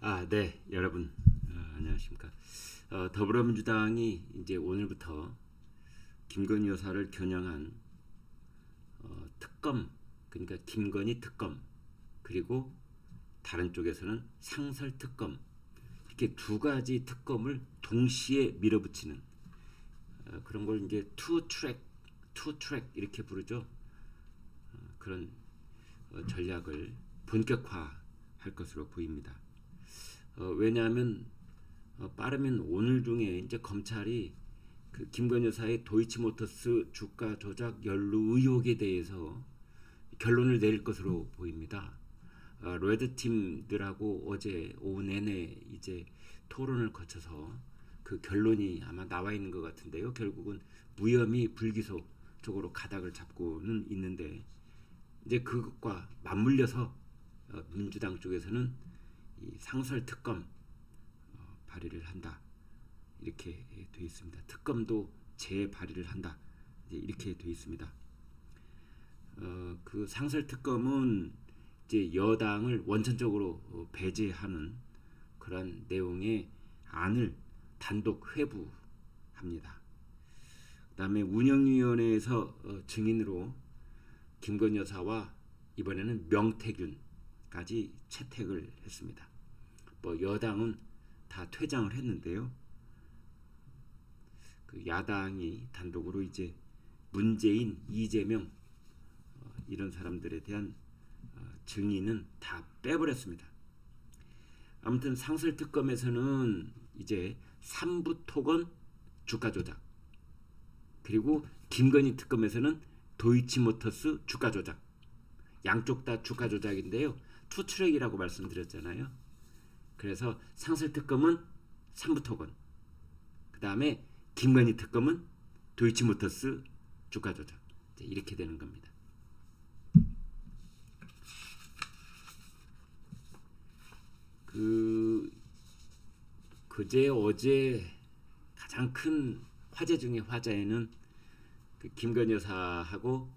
네, 여러분, 안녕하십니까? 더불어민주당이 이제 오늘부터 김건희 여사를 겨냥한 특검, 그러니까 김건희 특검, 그리고 다른 쪽에서는 상설 특검, 이렇게 두 가지 특검을 동시에 밀어붙이는 그런 걸 이제 투 트랙 이렇게 부르죠. 그런 전략을 본격화할 것으로 보입니다. 왜냐하면 빠르면 오늘 중에 이제 검찰이 그 김건희 여사의 도이치모터스 주가 조작 연루 의혹에 대해서 결론을 내릴 것으로 보입니다. 레드 팀들하고 어제 오후 내내 이제 토론을 거쳐서 그 결론이 아마 나와 있는 것 같은데요. 결국은 무혐의 불기소 쪽으로 가닥을 잡고는 있는데 이제 그것과 맞물려서 민주당 쪽에서는 이 상설 특검 발의를 한다 이렇게 돼 있습니다. 특검도 재발의를 한다 이렇게 돼 있습니다. 그 상설 특검은 이제 여당을 원천적으로 배제하는 그런 내용의 안을 단독 회부합니다. 그다음에 운영위원회에서 증인으로 김건희 여사와 이번에는 명태균까지 채택을 했습니다. 뭐 여당은 다 퇴장을 했는데요. 그 야당이 단독으로 이제 문재인, 이재명 이런 사람들에 대한 증인은 다 빼버렸습니다. 아무튼 상설특검에서는 이제 삼부 토건 주가 조작, 그리고 김건희 특검에서는 도이치모터스 주가 조작, 양쪽 다 주가 조작인데요. 투트랙이라고 말씀드렸잖아요. 그래서 상설특검은 삼부 토건, 그 다음에 김건희 특검은 도이치모터스 주가 조작, 이렇게 되는 겁니다. 그제 어제 가장 큰 화제 중의 화제는 그 김건희 여사하고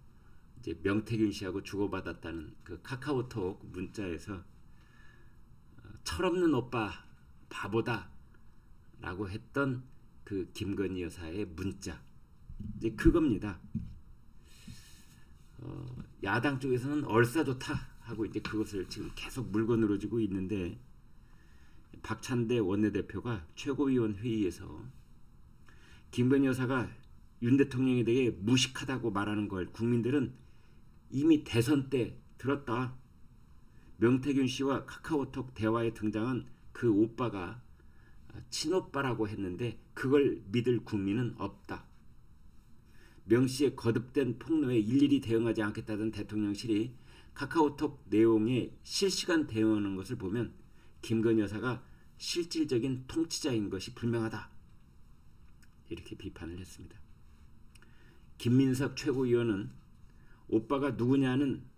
이제 명태균 씨하고 주고받았다는 그 카카오톡 문자에서 철없는 오빠 바보다라고 했던 그 김건희 여사의 문자, 이제 그겁니다. 야당 쪽에서는 얼싸 좋다 하고 이제 그것을 지금 계속 물고 늘어지고 있는데, 박찬대 원내대표가 최고위원 회의에서 김건희 여사가 윤 대통령에 대해 무식하다고 말하는 걸 국민들은 이미 대선 때 들었다. 명태균 씨와 카카오톡 대화에 등장한 그 오빠가 친오빠라고 했는데 그걸 믿을 국민은 없다. 명 씨의 거듭된 폭로에 일일이 대응하지 않겠다던 대통령실이 카카오톡 내용에 실시간 대응하는 것을 보면 김건희 여사가 실질적인 통치자인 것이 분명하다. 이렇게 비판을 했습니다. 김민석 최고위원은 오빠가 누구냐는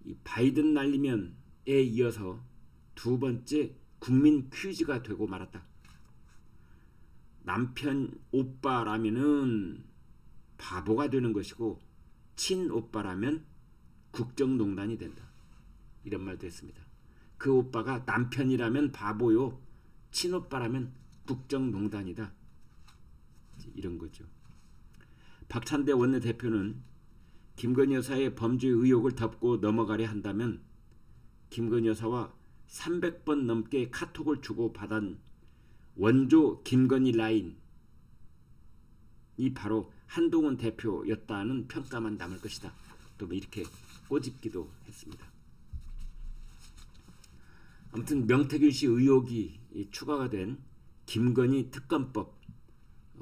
이 바이든 날리면에 이어서 두 번째 국민 퀴즈가 되고 말았다. 남편 오빠라면은 바보가 되는 것이고 친오빠라면 국정농단이 된다. 이런 말도 했습니다. 그 오빠가 남편이라면 바보요, 친오빠라면 국정농단이다. 이런 거죠. 박찬대 원내대표는 김건희 여사의 범죄 의혹을 덮고 넘어가려 한다면 김건희 여사와 300번 넘게 카톡을 주고받은 원조 김건희 라인이 바로 한동훈 대표였다는 평가만 남을 것이다. 또 이렇게 꼬집기도 했습니다. 아무튼 명태균 씨 의혹이 추가가 된 김건희 특검법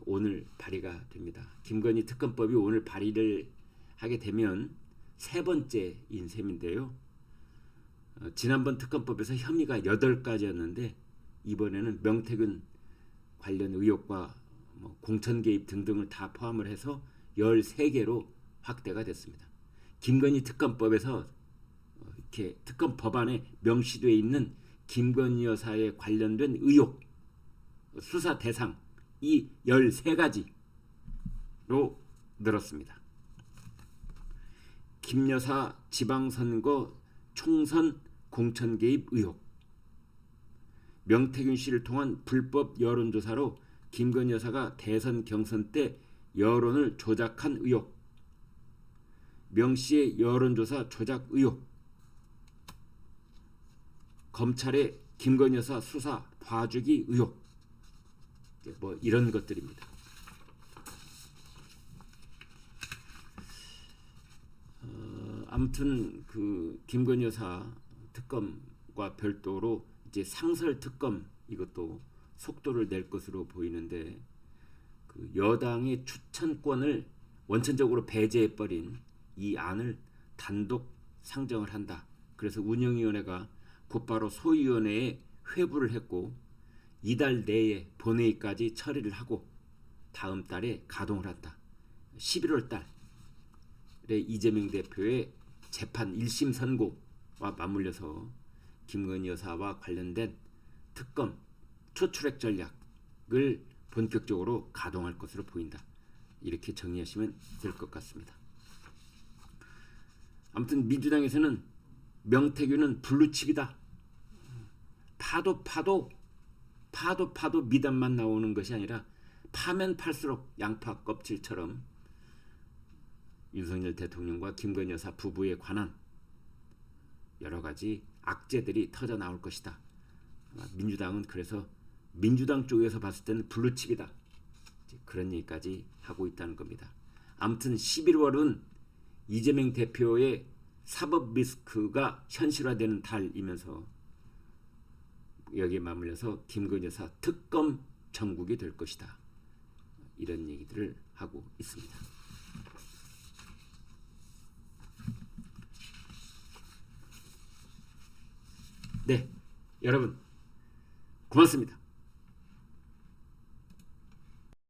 오늘 발의가 됩니다. 김건희 특검법이 오늘 발의를 하게 되면 세 번째인 셈인데요. 지난번 특검법에서 혐의가 8가지였는데 이번에는 명태균 관련 의혹과 공천 개입 등등을 다 포함을 해서 13개로 확대가 됐습니다. 김건희 특검법에서 이렇게 특검 법안에 명시되어 있는 김건희 여사에 관련된 의혹 수사 대상 이 13가지로 늘었습니다. 김 여사 지방선거 총선 공천 개입 의혹, 명태균 씨를 통한 불법 여론조사로 김건희 여사가 대선 경선 때 여론을 조작한 의혹, 명 씨의 여론조사 조작 의혹, 검찰의 김건희 여사 수사 봐주기 의혹, 뭐 이런 것들입니다. 아무튼 그 김건희 여사 특검과 별도로 이제 상설 특검 이것도 속도를 낼 것으로 보이는데, 그 여당의 추천권을 원천적으로 배제해버린 이 안을 단독 상정을 한다. 그래서 운영위원회가 곧바로 소위원회에 회부를 했고 이달 내에 본회의까지 처리를 하고 다음 달에 가동을 한다. 11월 달에 이재명 대표의 재판 1심 선고와 맞물려서 김건희 여사와 관련된 특검 초추랙 전략을 본격적으로 가동할 것으로 보인다. 이렇게 정리하시면 될 것 같습니다. 아무튼 민주당에서는 명태균은 블루칩이다. 파도 미담만 나오는 것이 아니라 파면 팔수록 양파 껍질처럼 윤석열 대통령과 김건희 여사 부부에 관한 여러 가지 악재들이 터져 나올 것이다. 민주당은 그래서 민주당 쪽에서 봤을 때는 블루칩이다. 그런 얘기까지 하고 있다는 겁니다. 아무튼 11월은 이재명 대표의 사법 리스크가 현실화되는 달이면서 여기에 맞물려서 김건희 여사 특검 정국이 될 것이다. 이런 얘기들을 하고 있습니다. 네, 여러분 고맙습니다.